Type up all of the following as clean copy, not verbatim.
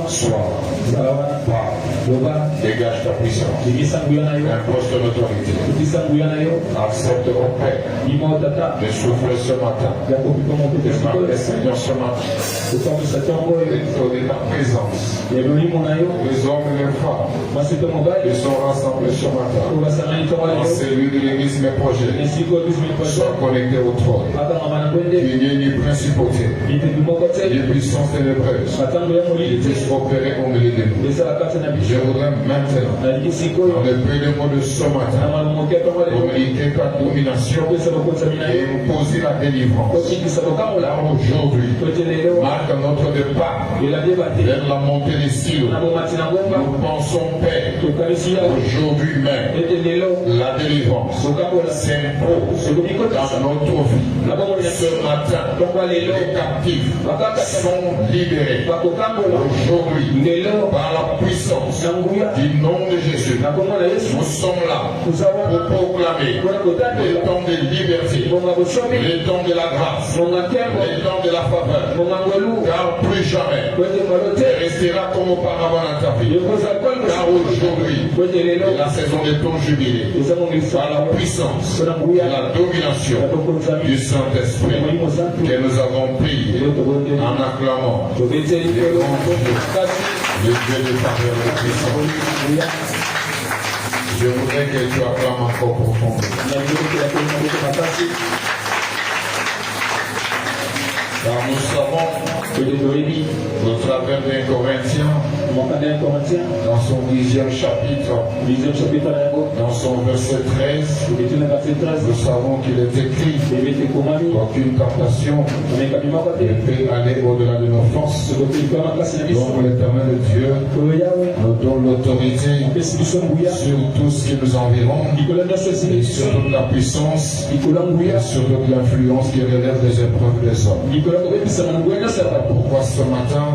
Sois, dégage ta puissance, impose ton autorité. Accepte, mon Père, de souffler ce matin, de marquer Seigneur ce matin, de donner ta présence. Les hommes et les femmes qui sont rassemblés ce matin, en celui de l'église mes projets, soient connectés au trône. Qu'il n'y ait ni principauté, ni puissance ténébreuse, qui puisse opérer au milieu de nous. Je voudrais maintenant, dans le peu de mots de ce matin, communiquer ta domination et imposer la délivrance. Là aujourd'hui, marque notre départ vers la montée des cieux. Nous pensons, Père, aujourd'hui même, la délivrance s'impose dans notre vie. Ce matin, les captifs sont libérés. Aujourd'hui, par la puissance du nom de Jésus, nous sommes là pour proclamer le temps de liberté, le temps de la grâce, le temps de la faveur. Car plus jamais, tu resteras comme auparavant dans ta vie. Car aujourd'hui, est la saison de ton jubilé, par la puissance et la domination du Saint-Esprit que nous avons prié en acclamant le Dieu de faveur et puissance. Je voudrais que tu acclames encore profondément. Car nous savons au travers d'un Corinthien, dans son 10e chapitre, dans son verset 13, nous savons qu'il est écrit qu'aucune tentation ne peut aller au-delà de nos forces. Donc l'Éternel Dieu nous donne l'autorité sur tout ce qui nous environne, et sur toute la puissance, et sur toute l'influence qui relève des épreuves des hommes. Pourquoi ce matin,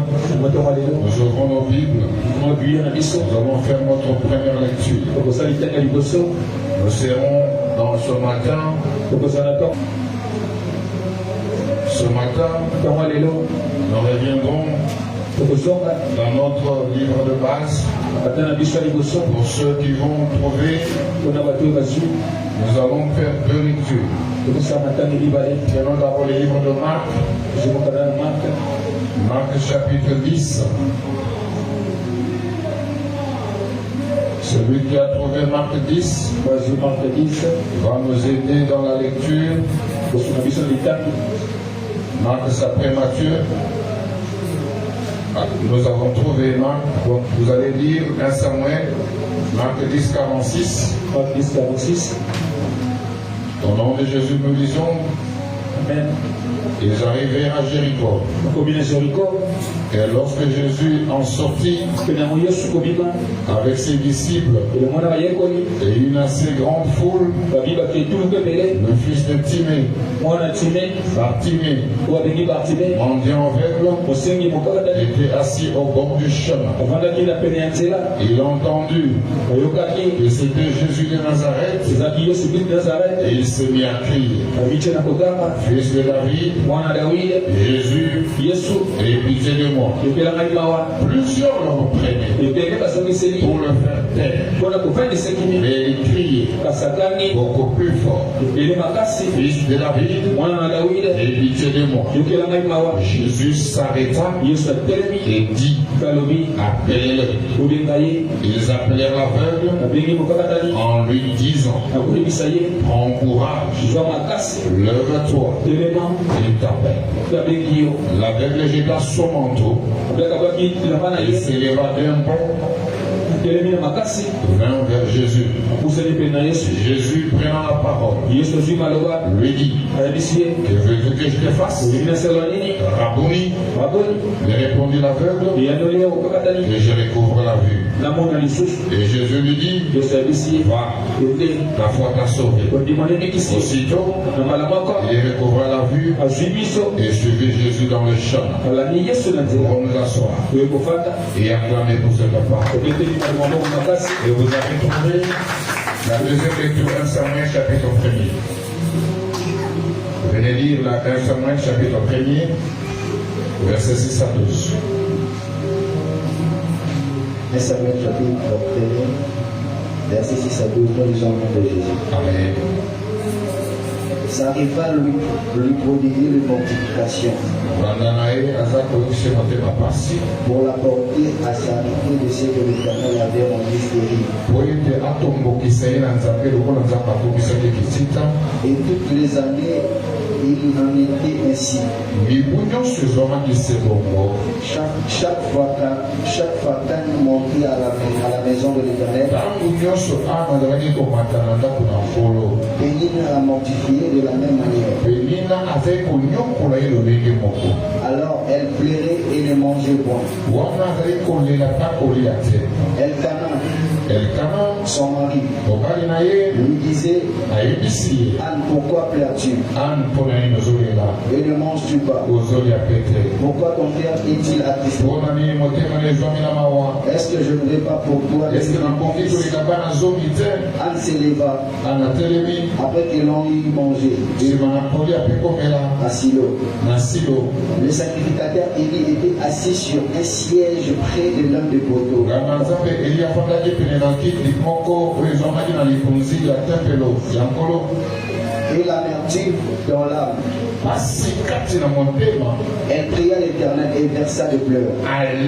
nous ouvrons nos Bibles, nous allons faire notre première lecture. Nous serons dans ce matin, nous reviendrons dans notre livre de base. Pour ceux qui vont trouver, nous allons faire deux lectures. Prenons d'abord le livre de Marc. Marc chapitre 10. Celui qui a trouvé Marc 10 va nous aider dans la lecture. Marc s'appelle Matthieu. Nous avons trouvé Marc. Donc vous allez lire 1 Samuel, Marc 10, 46. Au nom de Jésus, nous lisons. Amen. Ils arrivèrent à Jéricho. Et lorsque Jésus en sortit avec ses disciples et une assez grande foule, le fils de Timée, mendiant aveugle, était assis au bord du chemin. Il a entendu que c'était Jésus de Nazareth et il se mit à crier: Fils de David, Jésus, aie pitié de moi. Plusieurs l'ont repréné pour le faire taire. Mais il criait beaucoup plus fort: Fils de David, aie pitié de moi. Jésus s'arrêta et dit: Appelez-le. Ils appelèrent l'aveugle en lui disant: Prends courage, lève-toi, il t'appelle. L'aveugle jeta son manteau et s'éleva d'un bond, vint vers Jésus. Jésus prenant la parole lui dit: Que veux-tu que je te fasse? Rabouni, lui répondit l'aveugle, que je recouvre la vue. Et Jésus lui dit: Va, ta foi t'a sauvé. Aussitôt, il recouvra la vue et suivit Jésus dans le chemin. Pour nous asseoir et acclamer pour cette parole. Et vous avez trouvé la deuxième lecture, 1 Samuel chapitre 1er. Venez lire la 1 Samuel chapitre 1er, versets 6 à 12. 1 Samuel chapitre 1, verset 6 à 12, nous lisons le nom de Jésus. Amen. Ça arriva à lui prodiguer une mortification pour la porter à s'arrêter de ce que l'Éternel avait rendu stérile. Et toutes les années, il en était ainsi. Chaque fois qu'Anne montait à la maison de l'Éternel, Pénine a mortifié de la même manière. Alors elle plairait et ne mangeait point. Elkanah, son mari, lui disait: Anne, pourquoi pleures-tu et ne manges-tu pas? Pourquoi ton cœur est-il attristé? Est-ce que je ne vais pas pour toi? Anne s'éleva après qu'ils l'ont eu mangé à Silo. Le sacrificateur Élie était assis sur un siège près de l'un des poteaux. Et l'amertume dans l'âme, elle pria l'Éternel et versa des pleurs. Elle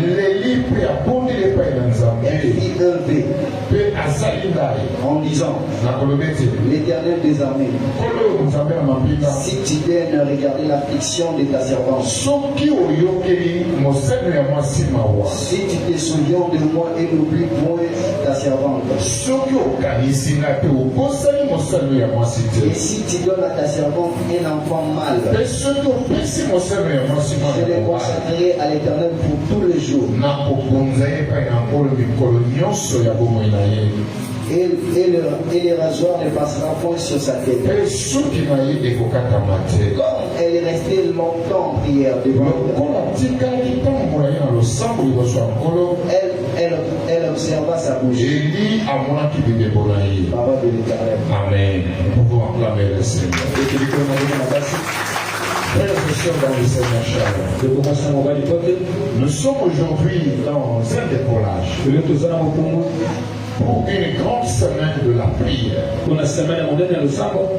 fit un vœu en disant: l'Éternel des armées, si tu viennes regarder l'affliction de ta servante, si tu te souviens de moi et n'oublie point ta servante, et si tu donnes à ta servante un enfant mâle, je les consacrerai à l'Éternel pour tous les jours. Et les rasoirs ne passera point sur sa tête. Comme elle est restée longtemps en prière devant elle observa sa bouche. Parole de l'Éternel. Amen. Nous pouvons acclamer le Seigneur. Frères et sœurs dans le Seigneur Charles, nous sommes aujourd'hui dans un décollage pour une grande semaine de la prière.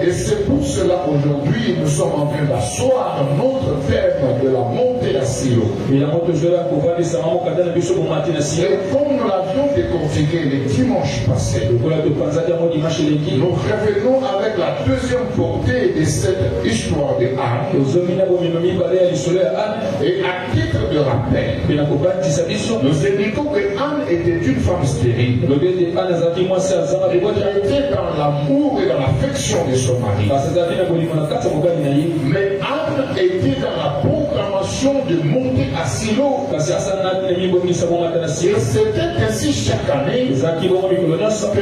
Et c'est pour cela aujourd'hui nous sommes en train d'asseoir notre thème de la montée à Silo. Et comme nous l'avions décortiqué le dimanche passé, nous revenons avec la deuxième portée de cette histoire de Anne. Et à titre de rappel, nous indiquons que Anne était une femme stérile. Elle était dans l'amour et dans l'affection de son mari. Mais Anne était dans la proclamation de monter à Silo. Et c'était ainsi chaque année que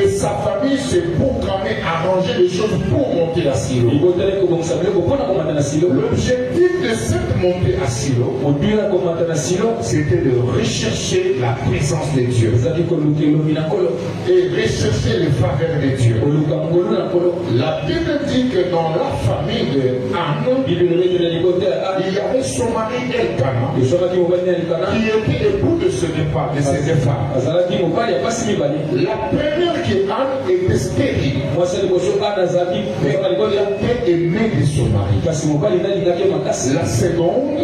sa famille s'est proclamée à arranger les choses pour monter à Silo. L'objectif de cette montée à Silo, c'était de rechercher la présence de Dieu et rechercher les faveurs de Dieu. La Bible dit que dans la famille de Anne, il y avait son mari Elkanah qui était époux de ces deux femmes. La première qui Anne était stérile, mais elle était aimée de son mari. La seconde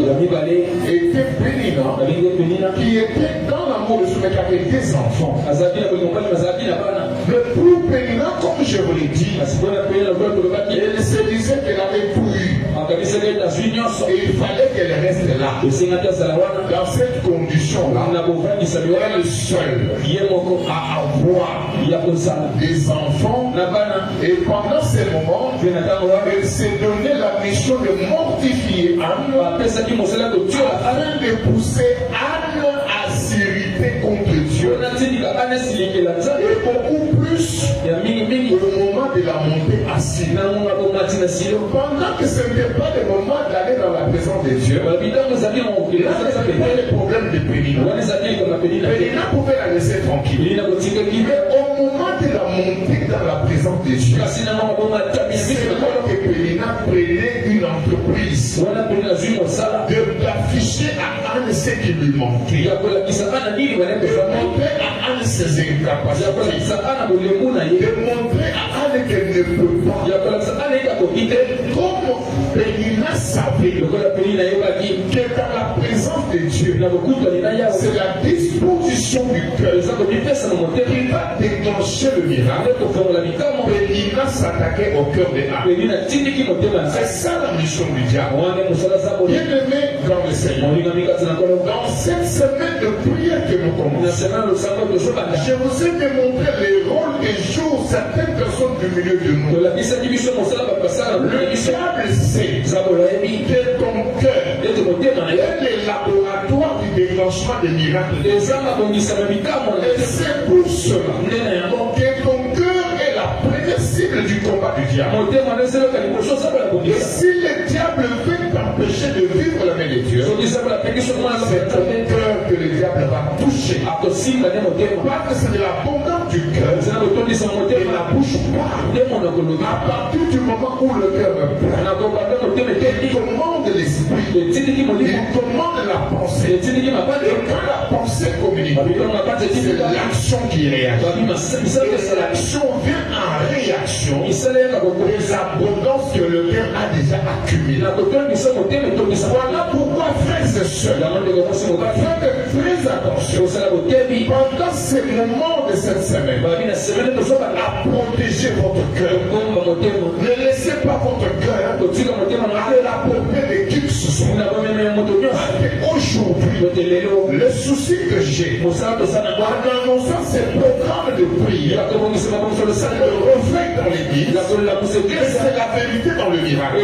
était Pénina qui était dans l'amour de son mari, qui avait des enfants. Mais pour Pénina, comme je vous l'ai dit, elle se disait qu'elle avait tout eu. Et il fallait qu'elle reste là. Dans cette condition-là, elle seule à avoir des enfants. Et pendant ces moments, elle s'est donné la mission de mortifier Anne afin de pousser Anne à s'irriter contre Dieu. Et beaucoup plus au moment de la montée à Silo. Pendant que ce n'était pas le moment d'aller dans la présence de Dieu, là n'était pas le problème de Pénina. Pénina pouvait la laisser tranquille. Mais au moment de la montée dans la présence de Dieu, c'est là que Pénina prenait une entreprise d'afficher à Anne ce qui lui manquait. Montrer à ses incapacités, de montrer à Anne qu'elle ne peut pas. Comme Pélina savait que dans la présence de Dieu, c'est la disposition du cœur qui va déclencher le miracle. Pélina s'attaquait au cœur de Anne. C'est ça la mission du diable. Bien aimé dans le Seigneur, dans cette semaine de prière que nous commençons, je vous ai démontré les rôles que jouent certaines personnes du milieu de nous. Le diable sait que ton cœur est le laboratoire du déclenchement des miracles. Et c'est pour cela que ton cœur est la première cible du combat du diable. Et si le diable veut t'empêcher de vivre la main de Dieu, c'est ton cœur que le diable va toucher. Parce que c'est de l'abondance du cœur et la bouche parle. À partir du moment où le cœur me parle, il commande l'esprit, il commande la pensée. Et quand la pensée communique, c'est l'action qui réagit. Et l'action vient en réaction des abondances que le cœur a déjà accumulées. Voilà pourquoi, frères et sœurs, faites très attention pendant ces moments de cette semaine à protéger votre cœur. Ne laissez pas votre cœur à la portée de qui que ce soit. Aujourd'hui, le souci que j'ai en annonçant ces programmes de prière, le reflet dans l'église, c'est la vérité dans le miracle.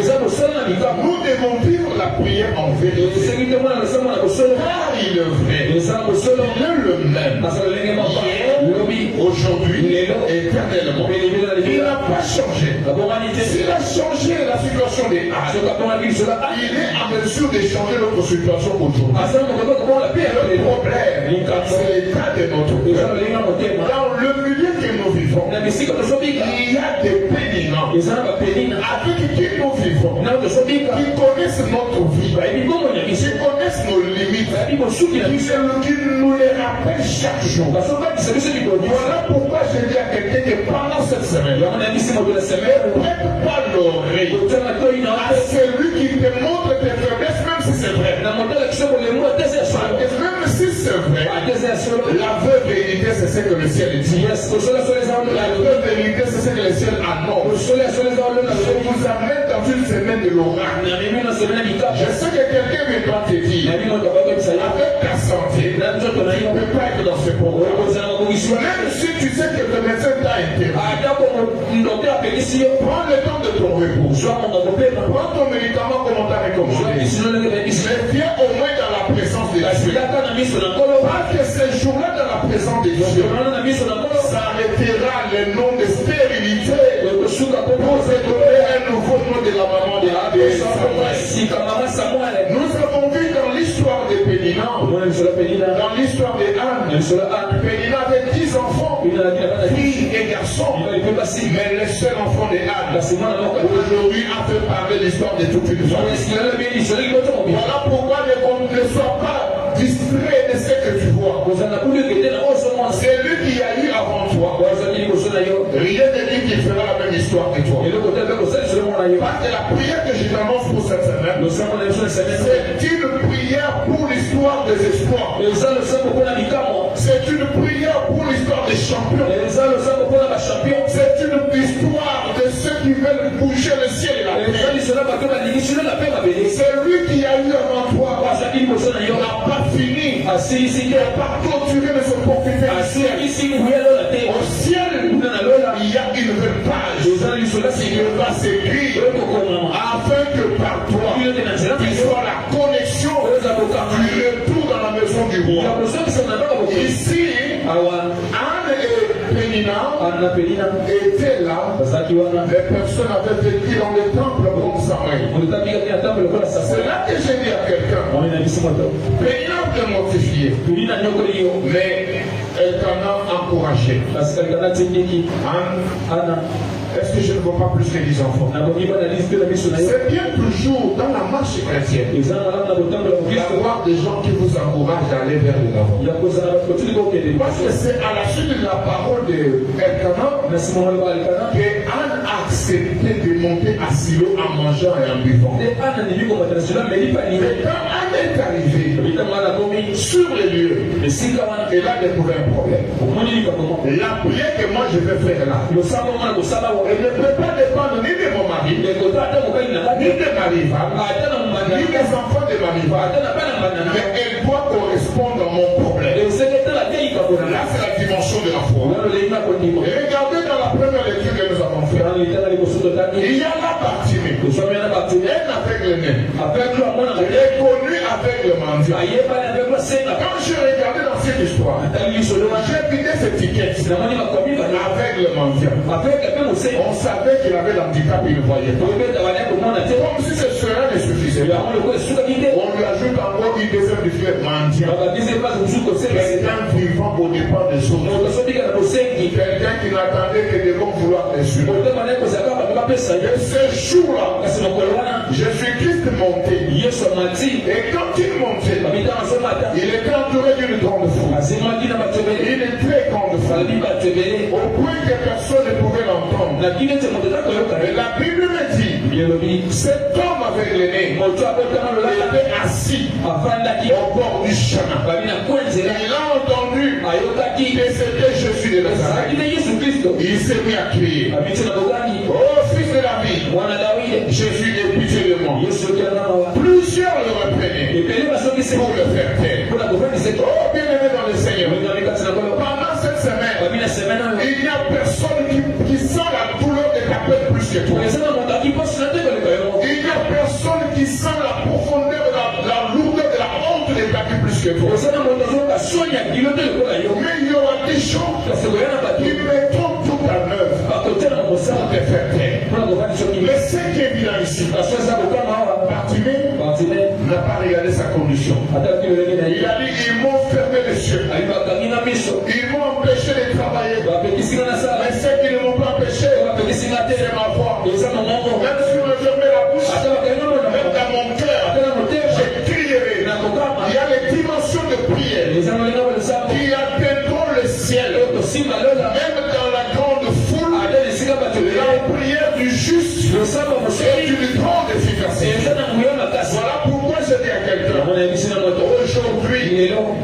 Nous devons vivre la prière en vérité. Car il est vrai, il est le même. Aujourd'hui, éternellement. Il n'a pas changé. S'il a changé la situation des âges, il est en mesure de changer notre situation aujourd'hui. Le problème, c'est l'état de notre cœur. Dans le milieu que nous vivons, il y a des péninants avec qui nous vivons, qui connaissent notre vie, qui connaissent nos limites, qui nous les rappellent chaque jour. Voilà pourquoi je dis à quelqu'un que pendant cette semaine, ne prête pas l'oreille à celui qui te montre tes faiblesses, même si c'est vrai. Même si c'est vrai, la vraie vérité c'est ce que le ciel dit. La vraie vérité c'est ce que le ciel annonce. Je vous amène dans une semaine de l'oracle. Je sais que quelqu'un va te dire, avec ta santé, tu ne peux pas être dans ce programme. Même si tu sais que le médecin t'a interrompu, prends le temps de ton repos. Prends ton médicament comme on t'a recommandé. Mais viens au moins dans la présence de Dieu. Parce que ces jours-là dans la présence de Dieu, ça arrêtera le nom de stérilité pour se donner un nouveau nom de la maman de Samuel. Nous avons vu dans l'histoire de Pélina, dans l'histoire de Anne, Pélina avait 10 enfants, filles et garçons, mais le seul enfant de Anne aujourd'hui a fait parler l'histoire de toute une famille. Voilà pourquoi ne sois pas distrait de ce que tu vois. C'est lui qui a eu avant toi. Rien ne dit qu'il fera la même histoire que toi. Parce que la prière que je t'annonce pour cette semaine, c'est une prière pour l'histoire des espoirs. C'est une prière pour l'histoire des champions. C'est une histoire de ceux qui veulent bouger le ciel et la terre. C'est lui qui a eu avant toi. Il n'a pas fini. Il n'a pas clôturé de se profiter au ciel. Au ciel, il y a une nouvelle page. Il va s'écrire afin que par toi, il soit la connexion du retour dans la maison du roi. Ici, Anne et Pélina étaient là. Les personnes avaient vécu dans le temple comme Samuel. C'est là que j'ai dit à quelqu'un, Pélina était mortifiée, mais elle t'en a encouragé. Anne Est-ce que je ne vois pas plus que 10 enfants? C'est bien toujours dans la marche chrétienne d'avoir des gens qui vous encouragent à aller vers l'avant. Parce que c'est à la suite de la parole de Elkanah que Anne a accepté de monter à Silo en mangeant et en buvant. Et quand Anne est arrivée sur les lieux, elle a découvert un problème. La prière que moi je vais faire là, elle ne peut pas dépendre ni de mon mari, ni de ma rival, ni des enfants de ma rival, mais elle doit correspondre à mon problème. Là, c'est la dimension de la foi. Et regardez dans la première lecture que nous avons faite. Il y a la partie, un aveugle-né, reconnu aveugle-mendiant. Quand je regardais dans cette histoire, j'ai vidé cette étiquette aveugle-mendiant. On savait qu'il avait l'handicap, il ne voyait pas. Comme si ce serait ne suffisait pas. On lui ajoute encore une deuxième difficulté mendiant. Quelqu'un vivant au départ des autres. Quelqu'un qui n'attendait que de bons vouloirs des humains. Et ce jour-là, Jésus-Christ montait. Et quand il montait, il était entouré d'une grande foule. Il est très grande foule. Au point que personne ne pouvait l'entendre. Et la Bible me dit, cet homme avec le nez était assis au bord du chemin. Il a entendu que c'était Jésus de Nazareth. Il s'est mis à crier, oh fils de David, Jésus ait pitié de moi. Plusieurs le reprenaient pour le faire taire. Oh bien-aimé dans le Seigneur, pendant cette semaine, il n'y a personne qui sent la douleur de ta peine plus que toi. Il n'y a personne qui sent la profondeur, la lourdeur de la honte de ta vie plus que toi. Mais il y aura des gens qui mettront tout en œuvre pour te faire taire. Mais ce qui est bien ici, Bartimée n'a pas regardé sa condition. Il a dit, ils m'ont fermé les yeux. Ils m'ont empêché de travailler. Mais ceux qui ne m'ont pas empêché, c'est ma voix. Même si on me fermait la bouche, même dans mon cœur, je crierai. Il y a les dimensions de prière qui atteindront le ciel. Même dans la grande foule, la prière du juste est d'une grande efficacité. Voilà pourquoi je dis à quelqu'un, aujourd'hui,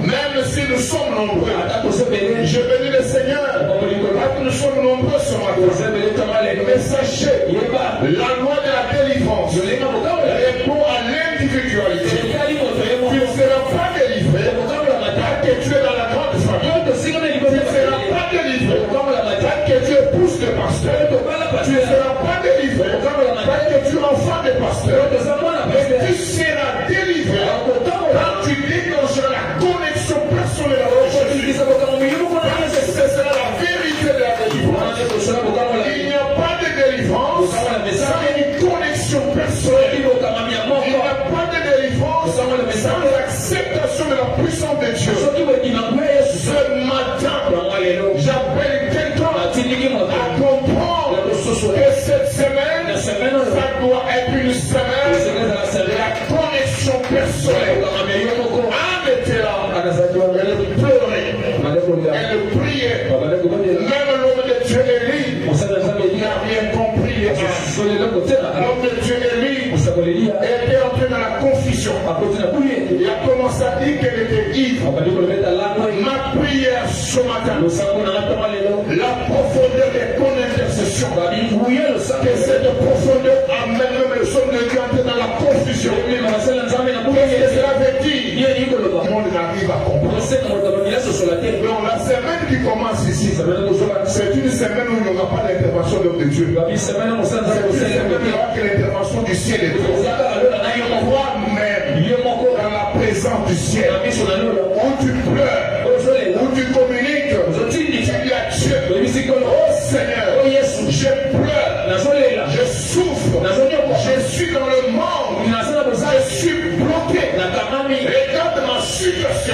même si nous sommes nombreux, je bénis le Seigneur, que nous sommes nombreux ce matin, mais sachez, la loi de la délivrance répond à l'individualité. Tu ne seras pas délivré tant que tu es dans la grande famille. Tu ne seras pas délivré tant que tu épouses de pasteur. Tu ne seras pas délivré tant que tu es enfant de pasteur. Mais tu seras délivré quand tu déclencheras la connexion personnelle avec Jésus. Ce sera la vérité de la délivrance. Il n'y a pas de délivrance sans une connexion personnelle. Il n'y a pas de délivrance sans l'acceptation de la puissance de Dieu. Ce matin, j'appelle quelqu'un à comprendre que cette semaine, ça doit être une semaine de la connexion personnelle. Anne était là, elle pleurait, elle priait. Même l'homme de Dieu Élie n'a rien compris. L'homme de Dieu Élie était entré dans la confusion. Il a commencé à dire qu'elle était ivre. Ma prière ce matin, la profondeur de ton intercession, que cette profondeur amène même le son de Dieu entrer dans la confusion. Qu'est-ce que cela veut dire? Le monde n'arrive à comprendre. Donc la semaine qui commence ici, c'est une semaine où il n'y aura pas d'intervention de Dieu. C'est une semaine où il n'y aura que l'intervention du ciel et de toi-même dans la présence du ciel. Où tu pleures, où tu communiques, tu dis à Dieu, oh Seigneur, je pleure, je souffre, je suis dans le monde, je suis bloqué. Regarde ma situation.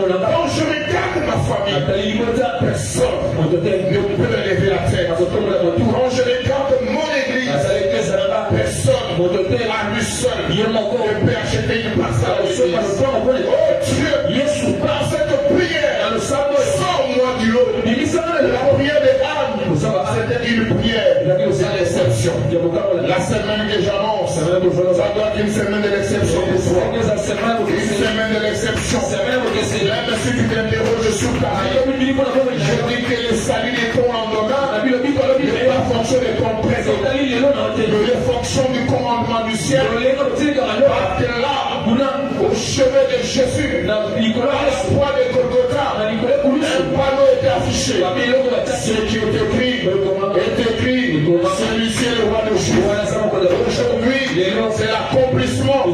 Quand je regarde ma famille, personne ne peut lever la tête. Quand je regarde peut acheter une parcelle. Oh Dieu, par cette prière, sors-moi du lot. La prière des âmes, c'était une prière de l'exception. La semaine que j'annonce, ça doit être une semaine de l'exception pour toi. Une semaine de l'exception. Même si tu t'interroges sur Paris, je dis que le salut de ton lendemain n'est pas fonction de ton présent, mais les fonctions du commandement du ciel. Parce que là, au chevet de Jésus, à la croix de Golgotha, un panneau était affiché. Ce qui est écrit est écrit. Celui-ci est le roi de Juda. Aujourd'hui, c'est l'accomplissement du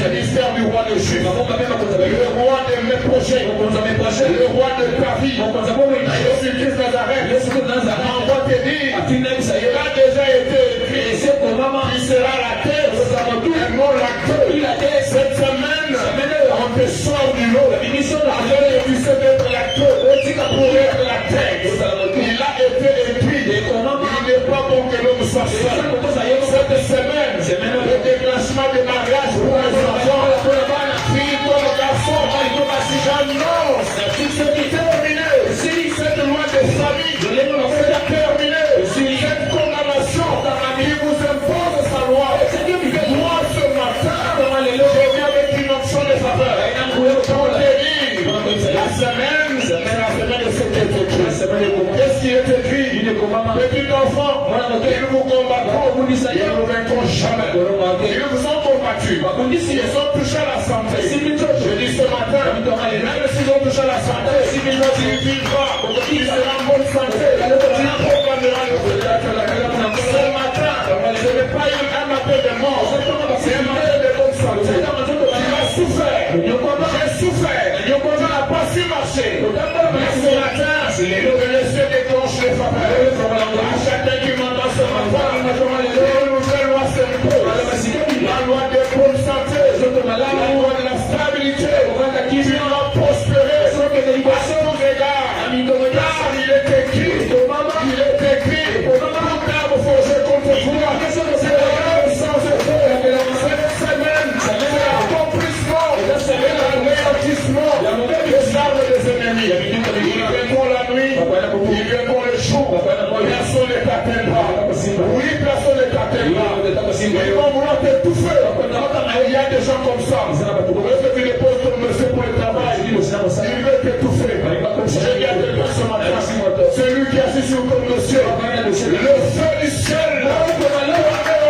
ministère du roi de Juda. Le roi de mes projets, le roi de ta vie, Jésus-Christ Nazareth, envoie te dire, il a déjà été écrit, il sera la tête, et non la queue. Cette semaine, on te sort du lot, alors que tu sais d'être la queue, pour être la tête. Il a été écrit, il n'est pas bon que l'homme soit seul. Cette semaine, le déclenchement des mariages pour les enfants, fille comme garçon, j'annonce, c'est terminé. Cette loi des familles, c'est terminé. Cette condamnation qui vous impose sa loi, moi ce matin, je viens avec une option de faveur. Pour te dire, la semaine, c'est la semaine de ce qui est écrit. Qu'est-ce qui est écrit? Petit enfant, ils vous combattront, ils ne vous vaincront jamais. Ils vous ont combattu, ils ont touché à la santé. Je dis ce matin, même s'ils ont touché à la santé, il vivra, il sera en bonne santé. Ce matin, ce n'est pas un matin de mort, c'est un matin de bonne santé. Tu as souffert, j'ai souffert, tu n'as pas su marcher. Mais ce matin, le ciel déclenche les faveurs. À chacun qui m'entend ce matin, une nouvelle loi s'impose. La loi de bonne santé, la loi de la stabilité, qui va prospérer à son regard. Car il est écrit, pour l'arbre forgé contre toi, c'est l'arbre sans effet. Cette semaine, c'est l'accomplissement et l'anéantissement des armes des ennemis. Ils viendront la nuit, ils viendront le jour, personne ne t'atteindra. Oui, personne ne t'atteindra. Ils vont vouloir t'étouffer. Il y a des gens comme ça. Est-ce que tu déposes ton monsieur pour le travail? Il veut t'étouffer. Je dis à quelqu'un ce matin, celui qui est assis sur ton dossier, le feu du ciel,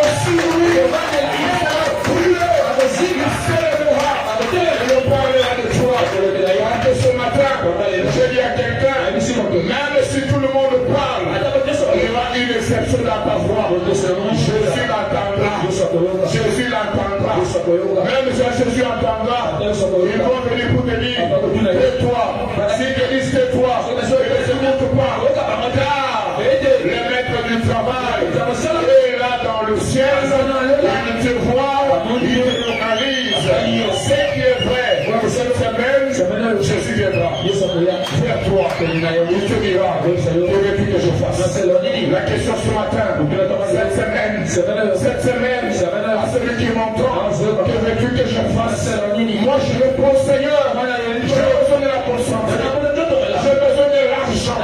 aussi lui, il sera brûlé, il s'élèvera, et on parlera de toi. Ce matin, je dis à quelqu'un, même si tout le monde parle, il y aura une exception dans ta voix. Jésus l'entendra. Jésus l'entendra. Même si Jésus entendra, ils vont venir pour te dire, tais-toi. Si te disent tais-toi, ne se montre pas. Car le maître du travail est là dans le ciel. Il te voit, il te localise. Ce qui est vrai, cette semaine, Jésus viendra vers toi. Il te dira, que veux-tu que je fasse? La question ce matin, cette semaine, à celui qui m'entend, que veux-tu que je fasse? Moi je réponds, Seigneur, j'ai besoin de la bonne santé, j'ai besoin de l'argent,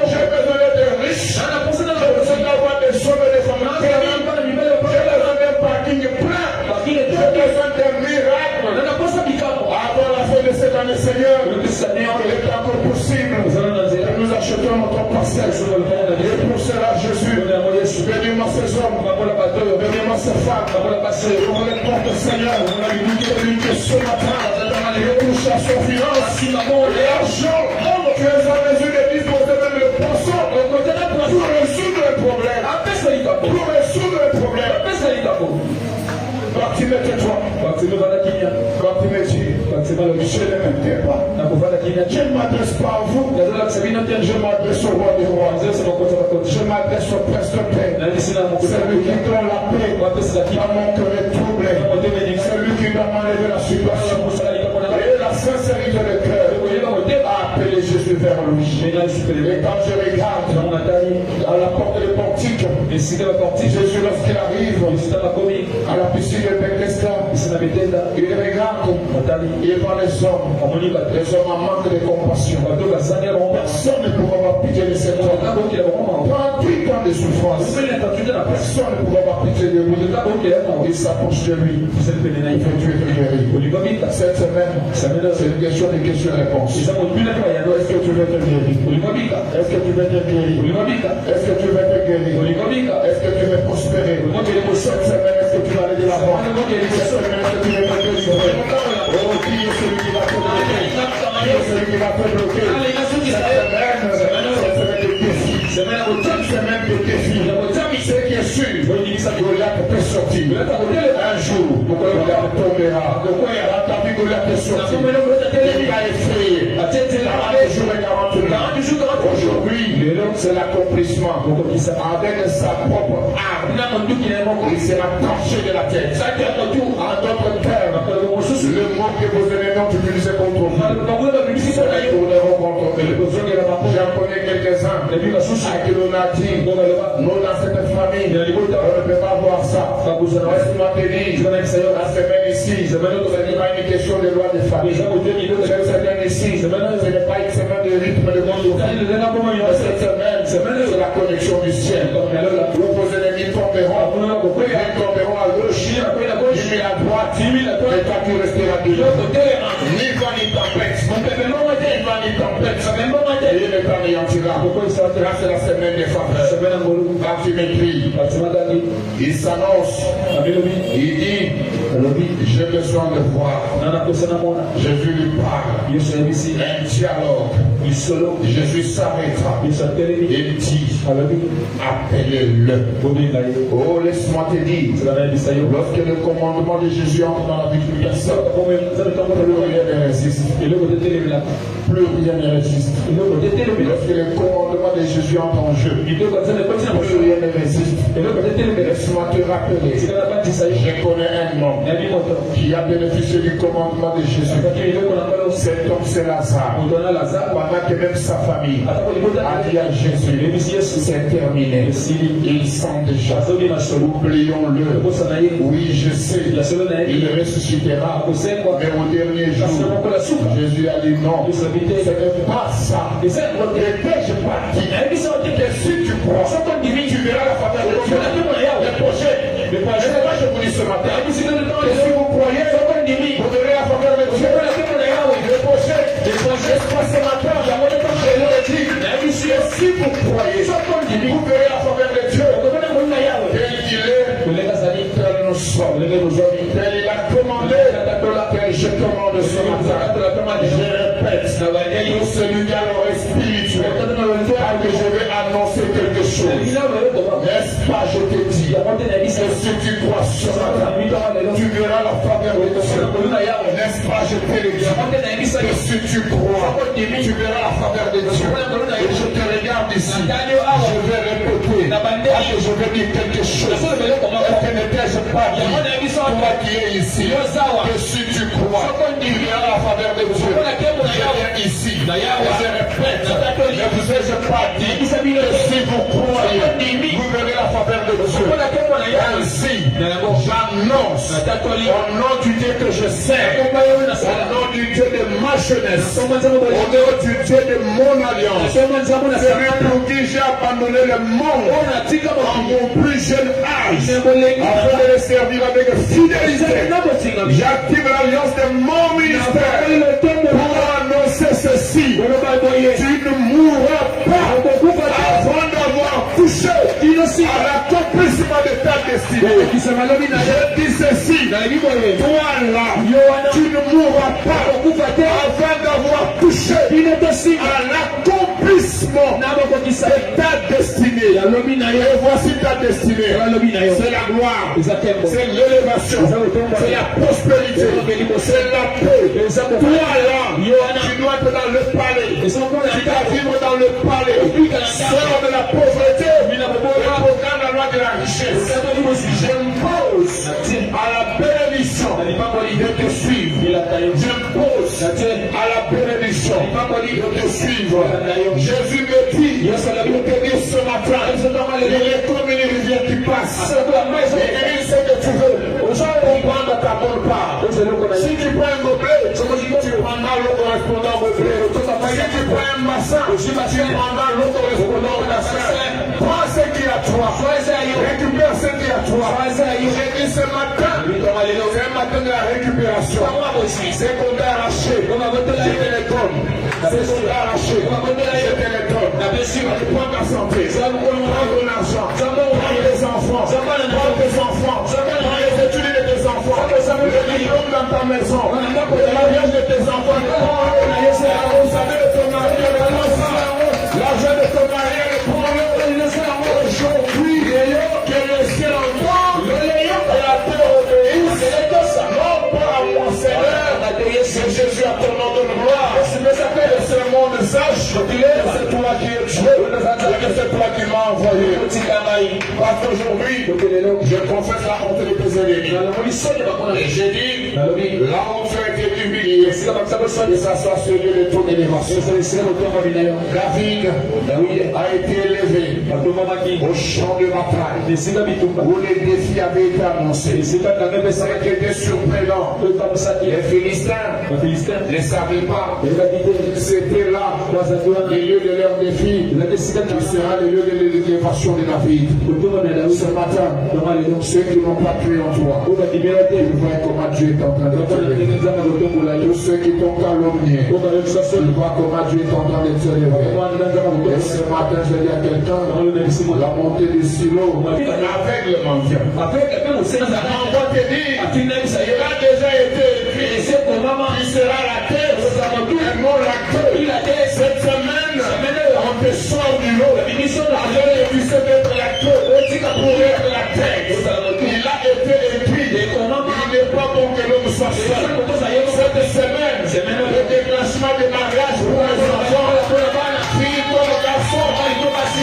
j'ai besoin d'être riche, j'ai besoin d'avoir des sommes et des familles, j'ai besoin d'un parking plein, j'ai besoin d'un miracle. Avant la fin de cette année, Seigneur, il est encore possible que nous achetions notre parcelle. Et pour cela, Jésus, bénis-moi ces hommes, bénis-moi ces femmes, ouvre les portes, Seigneur, celui qui ce matin touche à son finance, et l'argent, tu es en mesure de disposer même le poisson pour résoudre le problème. Pour résoudre le problème. Bartimée, tais-toi. Bartimée, je ne m'aime pas. Je ne m'adresse pas à vous. Je m'adresse au roi des rois. Je m'adresse au prince de paix. Celui qui donne la paix à mon cœur est troublé. Celui qui doit m'enlever la situation. Et la sincérité de cœur a appelé Jésus. vers lui. Et quand je regarde à la porte des portiques, Jésus lorsqu'il arrive à la piscine de Bethesda, il regarde, il voit les hommes en manque de compassion. Personne ne pourra avoir pitié de cet homme. Pendant 8 ans de souffrance, personne ne pourra avoir pitié de lui. Il s'approche de lui. Il fait Dieu est guéri. Cette semaine, c'est une question de questions-réponses. Est-ce que tu veux être guéri? Est-ce que tu veux être guéri? Est-ce que tu veux être guéri? Est-ce que tu veux prospérer? Cette semaine, est-ce que tu vas aller de l'avant? Cette semaine, est-ce que tu veux être délivré? Oh, qui est celui qui va te bloquer? Qui est celui qui va te bloquer? Cette semaine de défi. Cette semaine de défi. Ce qui est sûr, Goliath peut sortir. Un jour, Goliath tombera. Dans ta vie, Goliath peut sortir. Il va effrayer. 40 jours et 40 jours. Aujourd'hui, c'est l'accomplissement. Avec sa propre arme, il sera tranché de la tête. En d'autres termes, le mot que vos ennemis ont utilisé contre vous, j'en connais quelques-uns à qui l'on a dit, nous dans cette famille, on ne peut pas voir ça. Laisse-moi te dire, la semaine ici, ce n'est pas une question de loi de famille. Cette semaine ici, ce n'est pas une semaine de rythme de monde. Cette semaine, c'est la connexion du ciel. Vos ennemis tomberont, ils tomberont à gauche, ils à droite, et toi tu resteras dehors. Ni vent ni tempête, ni vent ni tempête, et il ne t'anéantira. Là c'est la semaine des faveurs. Quand tu m'écris, il s'annonce, il dit, j'ai besoin de voir. Jésus lui parle, un dialogue. Jésus s'arrêtera. Il dit, appelez-le. Oh, laisse-moi te dire, lorsque le commandement de Jésus entre dans la vie d'une personne, plus rien ne résiste. Plus rien ne résiste. Lorsque le commandement de Jésus entre en jeu, plus rien ne résiste. Laisse-moi te rappeler, je connais un homme qui a bénéficié du commandement de Jésus. Cet homme, c'est Lazare. Pendant que même sa famille a dit à Jésus, c'est terminé. Il sent déjà. Oublions-le. Oui, je sais. Il ressuscitera. Mais au dernier jour, Jésus a dit non. Ce n'est pas ça. Et je partis. Et si tu crois, tu verras la faveur de Dieu. Les prochains, je vous dis ce matin. Et si vous croyez, vous verrez la faveur de Dieu. Les prochains, ce matin, je leur dis, si vous croyez, vous verrez la faveur de Dieu. Tel il est, tel nous sommes, tel il a commandé, tel je commande ce matin. Je répète, pour celui qui a l'oreille spirituelle, car que je vais annoncer quelque chose. N'est-ce pas, je te dis, que si tu crois ce matin, tu verras la faveur de Dieu. N'est-ce pas, je te le dis, que si tu crois, tu verras la faveur de Dieu. Et je te regarde ici, je vais répéter, que je vais dire quelque chose. Que n'étais-je pas dit, toi qui es ici, que si tu crois, tu verras la faveur de Dieu. Je viens ici, et je répète, ne vous ai-je pas dit, que si vous croyez, vous verrez la faveur de Dieu. Ainsi, j'annonce, au nom du Dieu que je sers, au nom du Dieu de ma jeunesse, au nom du Dieu de mon alliance, celui pour qui j'ai abandonné le monde en mon plus jeune âge, afin de le servir avec fidélité. J'active l'alliance de mon ministère pour annoncer ceci. Tu ne mourras pas avant d'avoir touché à l'accomplissement de ta destinée. Je dis ceci, toi là, tu ne mourras pas avant d'avoir touché à l'accomplissement de ta destinée. Et voici ta destinée. C'est la gloire, c'est l'élévation, c'est la prospérité, c'est la paix. Toi là, tu dois être dans le palais, tu dois vivre dans le palais. Sors de la pauvreté et proclame la loi de la richesse. J'impose à la bénédiction de te suivre. J'impose à la bénédiction de te me suivre. Jésus me dit, il te dit ce matin, il est comme une rivière qui passe. Et il sait que tu veux. Comprendre ta bonne part. Si tu prends un gobelet, tu prendras l'eau correspondant au gobelet. Si tu prends un bassin, tu prendras l'eau correspondant au bassin. Prends ce qui est à toi. Récupère ce qui est à toi. J'ai dit ce matin, c'est un matin de la récupération. C'est qu'on t'a arraché. C'était les tonnes. C'est qu'on t'a arraché. C'était les tonnes. Prends ta santé. Prends ton argent. Prends tes enfants. Prends tes enfants. Prends les études de tes enfants. Le diplôme dans ta maison. Le mariage de tes enfants. Vous savez de ton mari. L'argent de ton mari. Aujourd'hui, que le ciel entend et la terre obéisse. Non pas à mon Seigneur, c'est Jésus à ton nom de gloire. Le seul monde sache que c'est toi qui es Dieu, que c'est toi qui m'as envoyé. Parce qu'aujourd'hui, je confesse la honte de tes ennemis. Et j'ai dit, là où tu as été humilié, et ça soit celui de ton élévation. David a été élevé au champ de bataille où les défis avaient été annoncés. C'était surprenant. Les Philistins ne savaient pas. C'était là le lieu de leur défi qui sera le lieu de l'élévation de David. Ce matin, ceux qui n'ont pas cru en toi, ils voient comment Dieu est en train de te lever. Tous ceux qui t'ont calomnié, ils voient comment Dieu est en train de te lever. Et ce matin, je dis à quelqu'un, la montée du silo, aveuglement vient. On va te dire, il a déjà été écrit, il sera la tête, et non la queue. Cette semaine, on te sort du lot. Il sait d'être la queue pour être la tête. Il a été écrit. Il n'est pas bon que l'homme soit seul. Cette semaine, le déclenchement des mariages pour les enfants, fille comme garçon,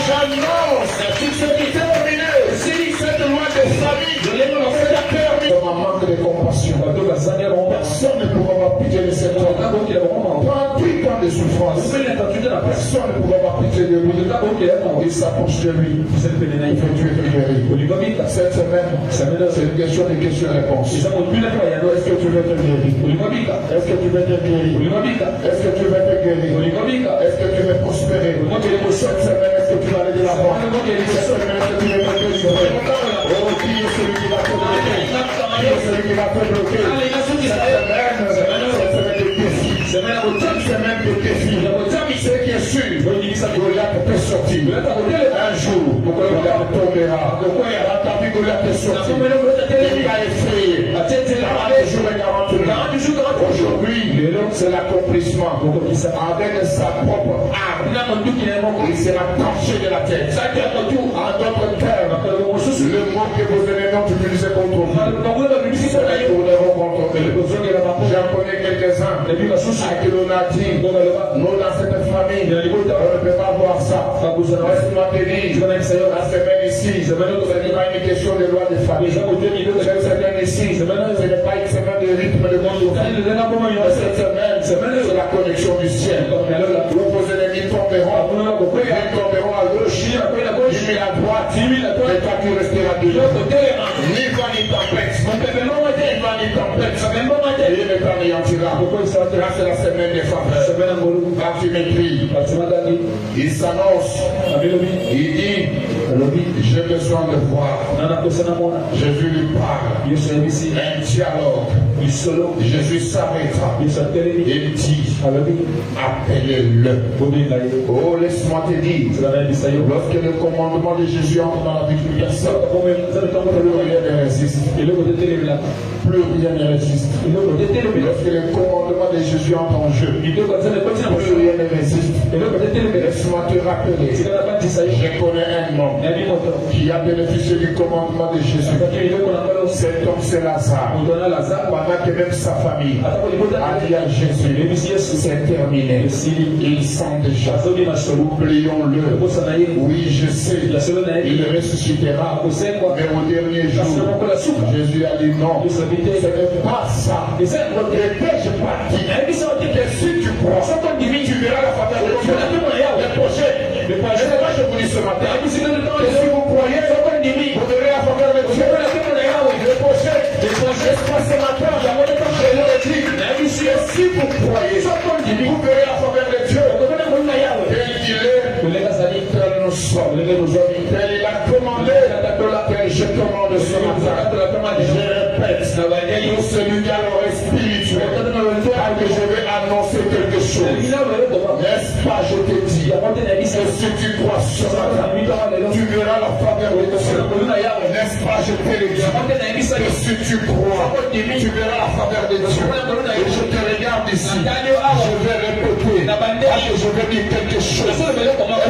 j'annonce, c'est terminé. Cette loi de famille, c'est terminé. Un manque de compassion. Personne ne pourra avoir pitié de cet homme. Pendant 8 ans de souffrance, personne ne pourra avoir pitié de lui. Il s'approche de lui. Il fait Dieu guéri. Cette semaine, c'est une question de questions-réponses. Est-ce que tu veux être guéri? Est-ce que tu veux être guéri? Est-ce que tu veux être guéri? Est-ce que tu veux prospérer? Cette semaine, est-ce que tu vas aller de l'avant? Cette semaine, est-ce que tu veux être délivré? Oh, qui est celui qui va te bloquer? Qui est celui qui va te bloquer? Cette semaine de défi. Cette semaine de défi. Ce qui est sûr, Goliath peut sortir. Un jour, Goliath tombera. Dans ta vie, Goliath peut sortir. Il va effrayer. 40 jours et 40 aujourd'hui, c'est l'accomplissement. Avec sa propre arme, il sera tranché de la tête. En d'autres termes, le mot que vos ennemis ont utilisé contre vous, nous devons contrôler. J'en connais quelques-uns à qui l'on a dit, nous dans cette famille, on ne peut pas voir ça. Laisse-moi te dire, la semaine ici, ce n'est pas une question de loi de famille. Cette semaine ici, ce n'est pas une semaine de rythme de monde. Cette semaine, c'est la connexion du ciel. Vos ennemis tomberont, ils tomberont à gauche, 10 000 à droite, et toi tu resteras dehors. Ni vent ni tempête, ni vent ni tempête, et il ne t'anéantira. Là c'est la semaine des faveurs. Quand tu m'écris, il s'annonce, il dit, j'ai besoin de voir. Jésus lui parle, un dialogue. Jésus s'arrêtera. Il dit, appelez-le. Oh, laisse-moi te dire, lorsque le commandement de Jésus entre dans la vie d'une personne, plus rien ne résiste. Plus rien ne résiste. Lorsque le commandement de Jésus entre en jeu, plus rien ne résiste. Laisse-moi te rappeler, je connais un homme qui a bénéficié du commandement de Jésus. Cet homme, c'est Lazare. Pendant que même sa famille a dit à Jésus, c'est terminé. Il sent déjà. Oublions-le. Oui, je sais. Il ressuscitera. Mais au dernier jour, Jésus a dit non. Ce n'est pas ça. Ne t'ai-je pas dit que si tu crois, tu verras la faveur de Dieu. Les prochains, c'est pourquoi je vous dis ce matin, que si vous croyez, vous verrez la faveur de Dieu. Les prochains, n'est-ce pas ce matin, je leur dis, si vous croyez, vous verrez la faveur de Dieu. Tel qu'il est, tel nous sommes. Tel il a commandé, tel je commande ce matin. Je répète, pour celui qui a l'oreille spirituelle, que je vais annoncer quelque chose. N'est-ce pas, je te dis, que si tu crois ce matin, tu verras la faveur de Dieu. N'est-ce pas, je te le dis, que si tu crois, tu verras la faveur de Dieu. Et je te regarde ici, je vais répéter, que je vais dire quelque chose.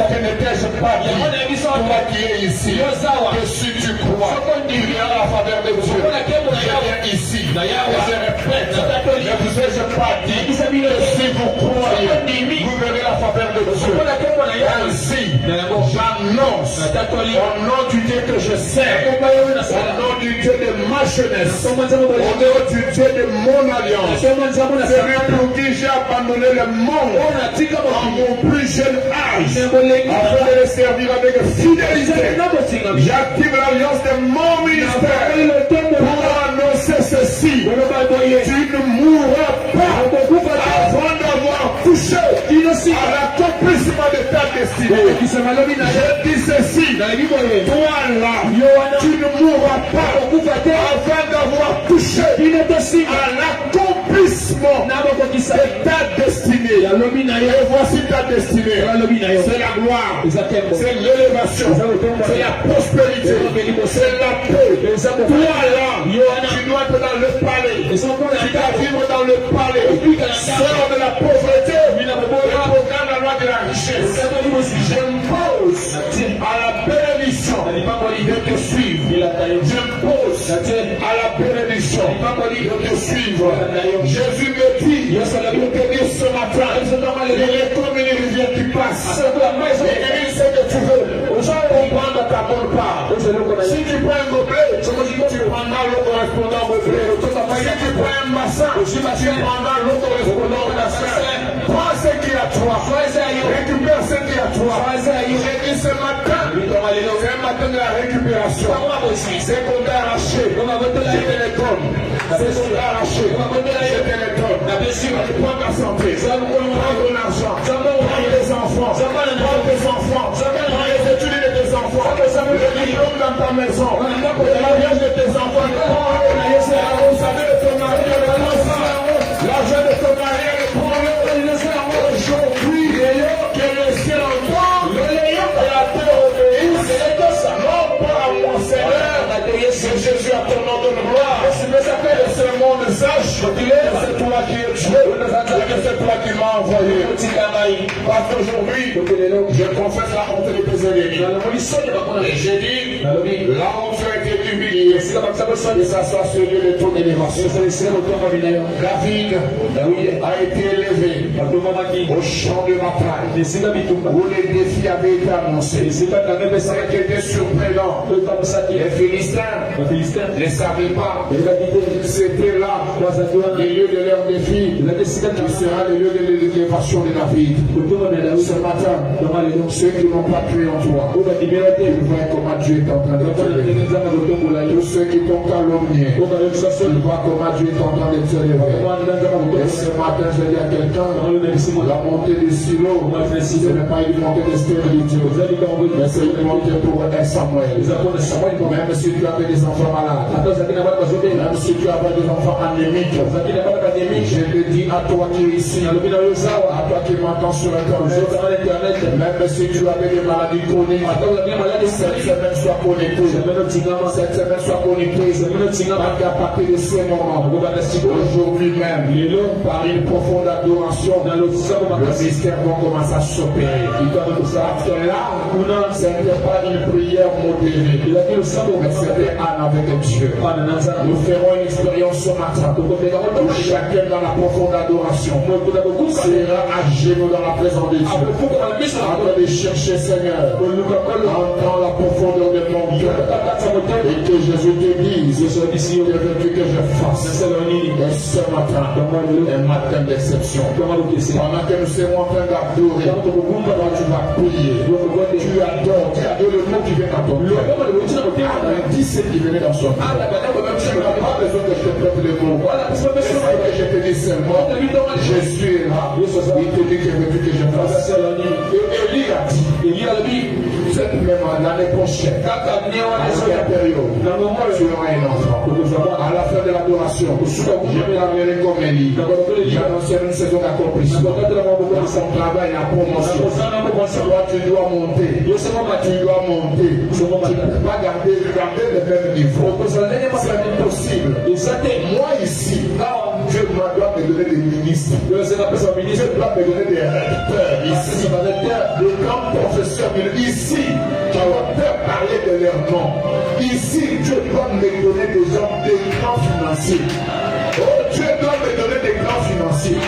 Que n'étais-je pas dit, toi qui es ici, que si tu crois, tu verras la faveur de Dieu. Je viens ici, et je répète, ne vous ai-je pas dit, que si vous croyez, vous verrez la faveur de Dieu. Ainsi, j'annonce, au nom du Dieu que je sers, au nom du Dieu de ma jeunesse, au nom du Dieu de mon alliance, celui pour qui j'ai abandonné le monde en mon plus jeune âge, afin de le servir avec fidélité. J'active l'alliance de mon ministère pour annoncer ceci. Tu ne mourras pas avant d'avoir touché à l'accomplissement de ta destinée. Je dis ceci, toi là, tu ne mourras pas avant d'avoir touché à l'accomplissement de ta destinée. Et voici ta destinée. C'est la gloire, c'est l'élévation, c'est la prospérité, c'est la paix. Toi là, tu dois être dans le palais, tu dois vivre dans le palais. Sors de la pauvreté et proclame la loi de la richesse. J'impose à la bénédiction de te suivre. J'impose à la bénédiction de te suivre. Jésus me dit, pour te dire ce matin, il est comme une rivière qui passe. Et il sait que tu veux comprendre ta bonne part. Si tu prends un gobelet, tu prendras l'eau correspondant au gobelet. Si tu prends un bassin, tu prendras l'eau correspondant au bassin. Prends ce qui est à toi. Récupère ce qui est à toi. J'ai dit ce matin, c'est un matin de la récupération. C'est qu'on t'a arraché. Je te les donne. C'est qu'on t'a arraché. Je te les donne. Prends ta santé. Prends ton argent. Prends tes enfants. Prends tes enfants. Prends les études de tes enfants. Le diplôme dans ta maison. Le mariage de tes enfants. Vous savez de ton mari. L'argent de ton mari. Aujourd'hui, que le ciel entend et la terre obéisse. Non pas à mon Seigneur, c'est Jésus à ton nom de gloire. Que ce monde sache que c'est toi qui es Dieu, que c'est toi qui m'as envoyé. Parce qu'aujourd'hui, je confesse la honte de tes ennemis. Et j'ai dit, là où tu as été humilié, et ça soit celui de ton élévation. David a été élevé au champ de bataille où les défis avaient été annoncés. C'était surprenant. Les Philistins ne savaient pas. C'était là le lieu de leur défi qui sera le lieu de l'élévation de David. Ce matin, ceux qui n'ont pas cru en toi, ils voient comment Dieu est en train de te. Tous ceux qui t'ont calomnié, ils voient comment Dieu est en train de te lever. Et ce matin, je dis à quelqu'un, la montée du silo, ce n'est pas une montée de stérilité, mais c'est une montée pour un Samuel. Même si tu avais des enfants malades, même si tu avais des enfants anémiques, je te dis à toi qui es ici, à toi qui m'entends sur Internet, même si tu avais des maladies chroniques, cette semaine soit connectée, cette semaine soit connectée, pas qu'à partir de ces moments, aujourd'hui même, par une profonde adoration, le mystère va commencer à s'opérer. Parce que là, ce n'était pas une prière modérée, mais c'était un avec Dieu. Nous ferons une expérience ce matin où chacun dans la profonde adoration sera à genoux dans la présence de Dieu, en train de chercher Seigneur, entends la profondeur de mon cœur Et que Jésus te dise que veux-tu que je fasse. Et ce matin, un matin d'exception. Pendant que nous serons en train d'adorer, tu vas prier. Tu adores le mot qui vient dans ton cœur. Dis ce qui venait dans son cœur. Tu n'as pas besoin que je te prête les mots. C'est que je te dis seulement, Jésus est là. Il te dit que veux-tu que je fasse. Et Élie a dit, cette même l'année prochaine, à cette période, tu auras un enfant. À la fin de l'adoration, je vais l'amener comme Élie. J'annoncerai une saison d'accomplissement. Dans son travail, la promotion. Toi, tu dois monter. Tu dois monter. Tu ne peux pas garder le même niveau. C'est impossible. Moi ici, Dieu doit me donner des ministres. Dieu doit me donner des recteurs ici. Des grands professeurs. Ici, tu dois parler de leur nom. Ici, Dieu doit me donner des gens, des grands financiers. Oh, Dieu doit me donner des grands financiers.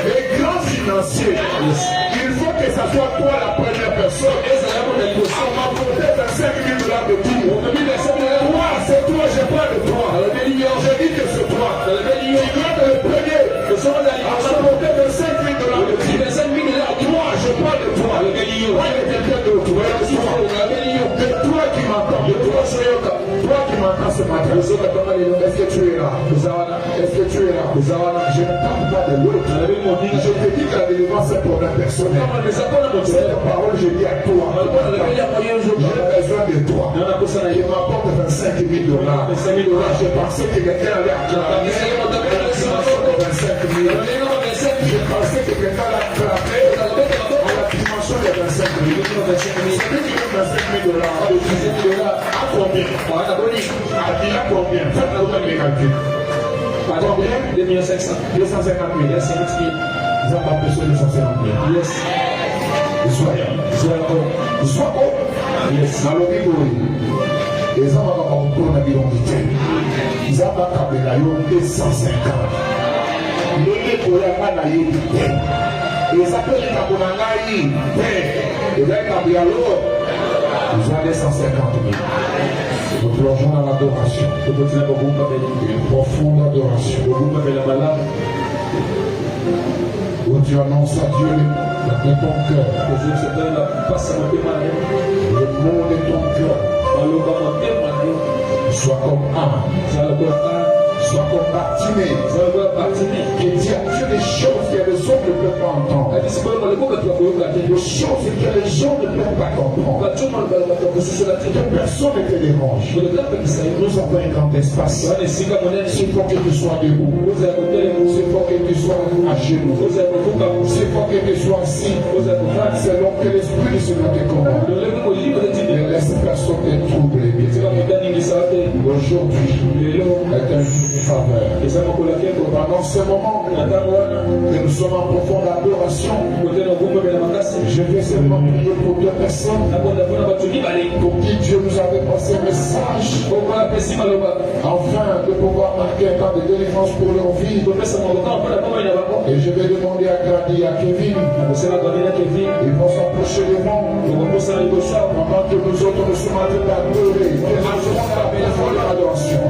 Des grands financiers. Il faut que ça soit toi la première personne. On m'a apporté 25 000 $ de tout. Toi, c'est toi, je parle de toi. Je dis que c'est toi. Tu dois être le premier. On m'a apporté 25 000 $ de tout. Toi, je parle de toi. Moi, il y a quelqu'un d'autre. De toi qui m'entends. Toi qui m'entends ce matin. Est-ce que tu es là? Est-ce que tu es là? Je ne parle pas de l'autre. Je te dis que la délivrance est pour la personne. Cette parole, je dis à toi. J'ai besoin de toi. Il m'apporte 25 000 $. Je pensais que quelqu'un allait acclamer. 25 000. Je pensais que quelqu'un allait acclamer à la dimension des 25 000. Celui qui donne 25 000 $, à combien? À combien? Faites-nous les calculs. Combien? 250 000. 250 000. Vous n'avez pas besoin de 250 000. Yes. Sois yes. Dans le vidéo, les hommes vont prendre la identité. Ils ont pas câblé la 250. Les gens qui ont été ils appellent les Kabonangaï. Et là, ils ont 250 000. Nous plongeons dans l'adoration. Une profonde adoration. Où tu annonces à Dieu de ton cœur. Le mot de ton cœur. Sois comme Anne. Sois comme Bartimée. Qui dit à Dieu des choses que les hommes ne peuvent pas entendre. Des choses que les gens ne peuvent pas comprendre. Que personne ne te dérange. Nous avons un grand espace. C'est pour que tu sois debout. C'est pour que tu sois à genoux. C'est pour que tu sois assis. C'est donc que l'Esprit du Seigneur te commande. Ne laisse personne te troubler. Aujourd'hui est un jour de faveur. Pendant ce moment que nous sommes en profonde adoration, je vais seulement prier pour deux personnes pour qui Dieu nous avait passé un message afin de pouvoir marquer un temps de délivrance pour leur vie. Et je vais demander à Grady et à Kevin, ils vont s'approcher devant pendant que nous autres nous sommes en train d'adorer. Nous avons la adoration.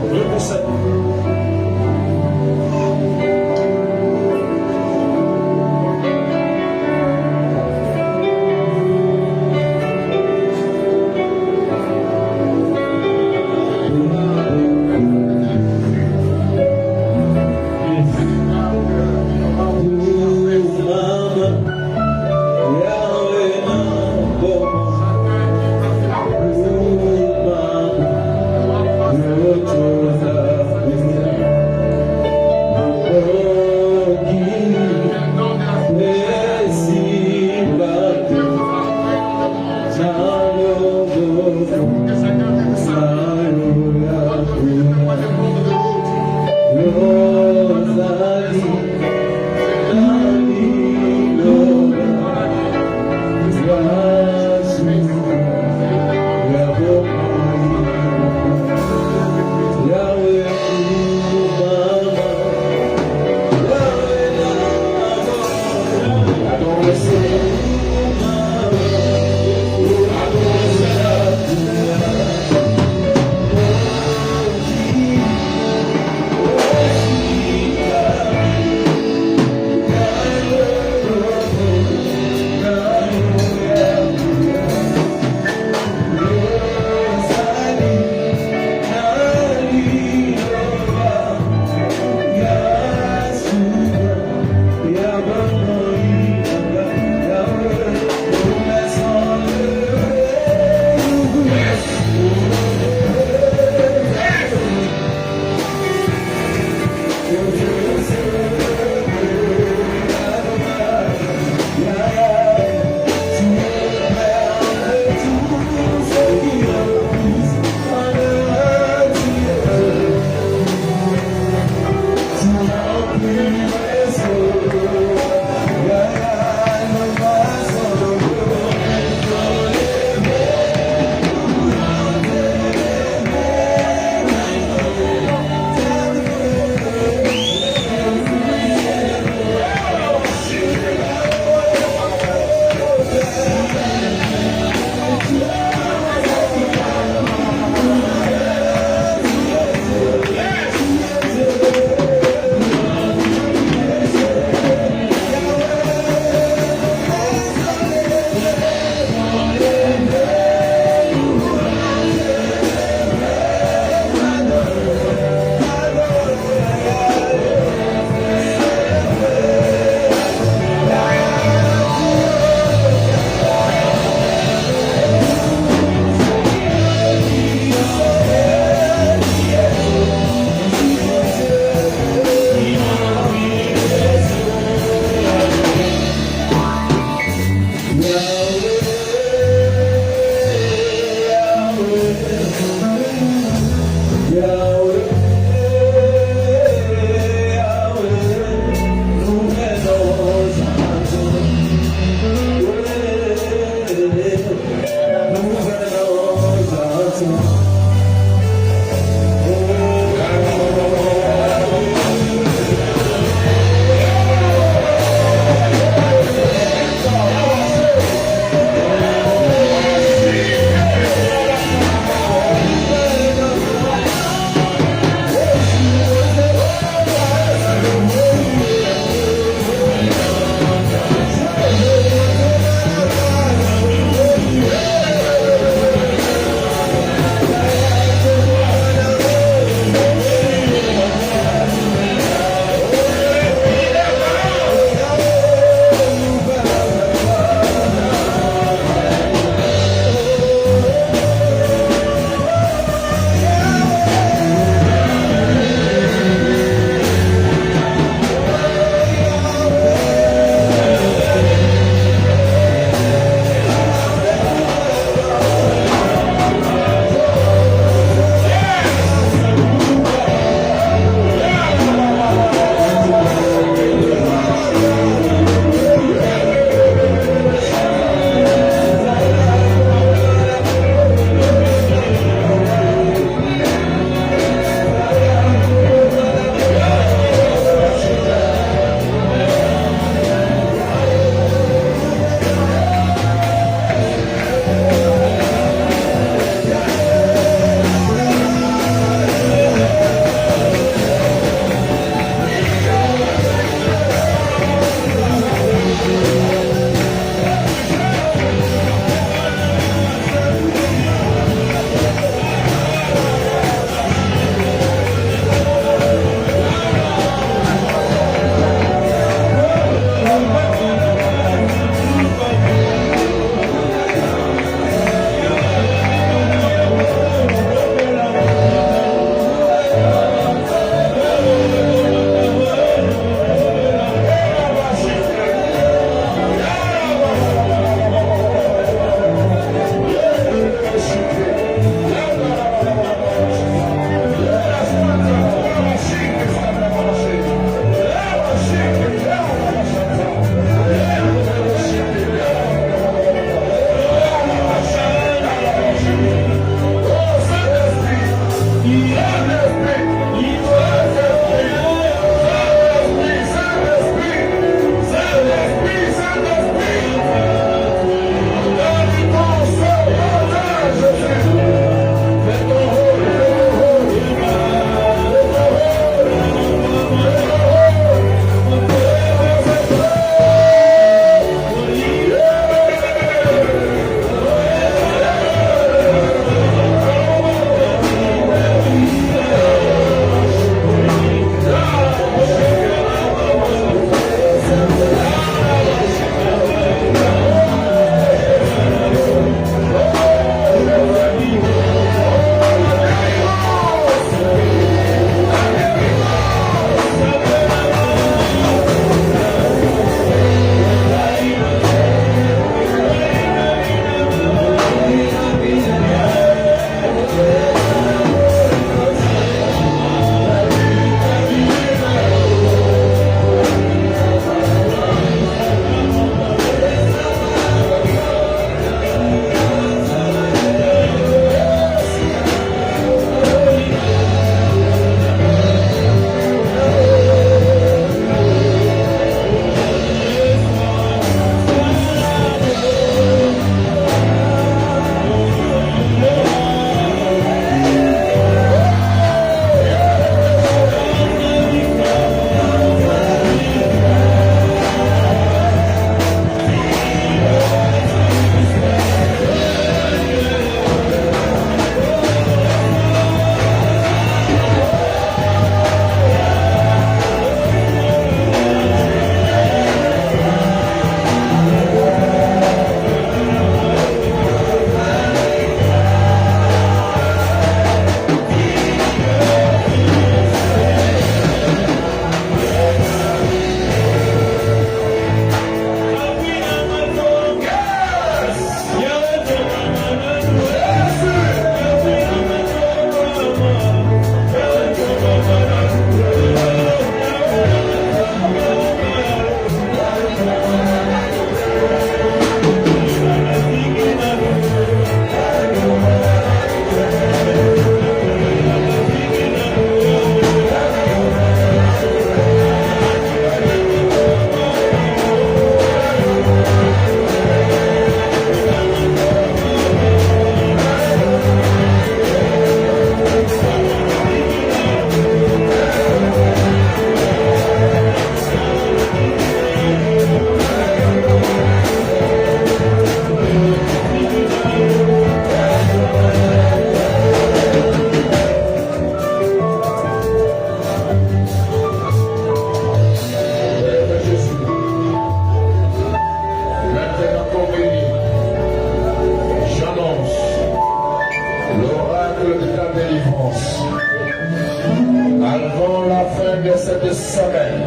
semaine,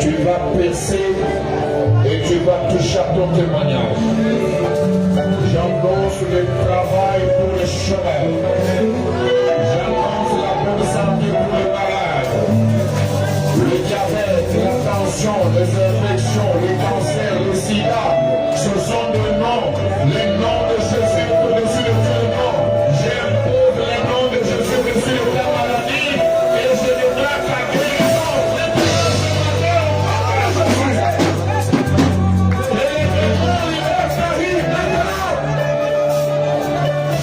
tu vas percer et tu vas toucher à ton témoignage. J'annonce le travail pour les chômeurs. J'annonce la bonne santé pour les malades. Le diabète, la tension, les infections, les cancers, le sida, ce sont des noms, les noms de Jésus au-dessus de tout le nom. J'impose les noms de Jésus au-dessus de la maladie et je déclare ta guérison.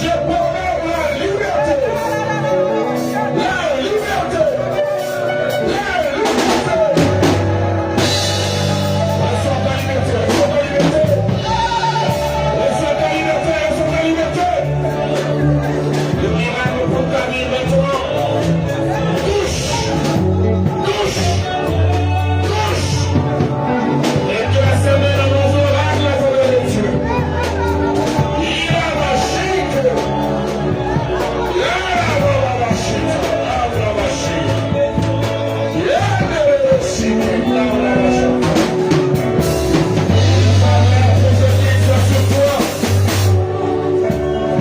Je proclame la liberté. La liberté.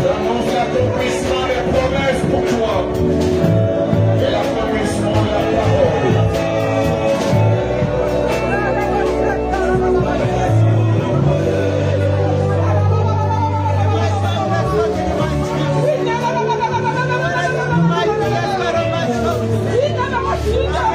J'annonce l'accomplissement des promesses pour toi et l'accomplissement de la parole. Chica,